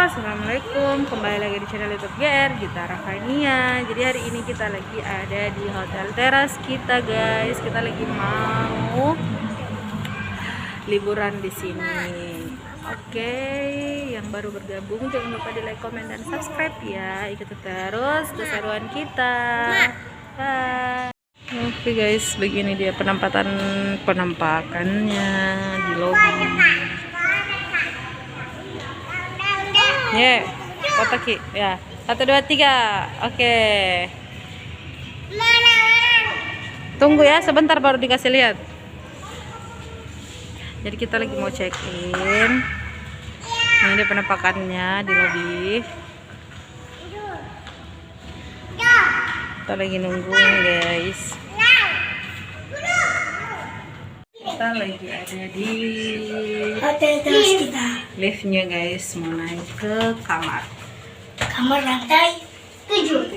Assalamualaikum, kembali lagi di channel YouTube GR Gita Rafania. Jadi hari ini kita lagi ada di hotel teras kita, guys. Kita lagi mau liburan di sini. Oke, yang baru bergabung jangan lupa di like, komen, dan subscribe ya. Ikuti terus keseruan kita. Bye. Oke guys, begini dia penampakannya di lobi. Foto Ki ya. 1, 2, 3. Oke. Tunggu ya sebentar baru dikasih lihat. Jadi kita lagi mau check in. Ini dia penampakannya di lobi. Kita lagi nungguin guys. Kita lagi ada di hotel terus kita. Liftnya guys, mau naik ke kamar Lantai 7.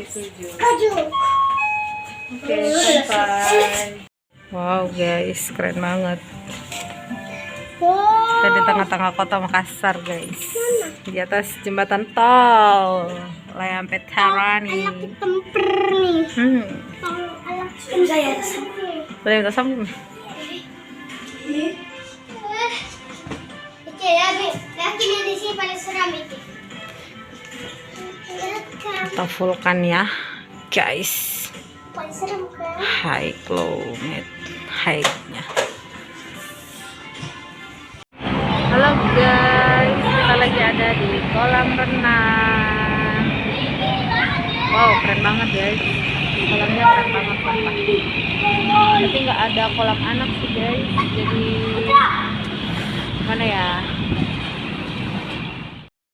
Oke, sampai. Wow guys, keren banget. Kita di tengah-tengah kota Makassar guys. Di atas jembatan tol Layang Petarani. Saya Boleh minta sambung? Kita vulkan ya guys. High climate height-nya. Halo guys, kita lagi ada di kolam renang. Wow, keren banget guys. Kolamnya keren banget, sumpah. Tapi nggak ada kolam anak sih guys. Jadi mana ya?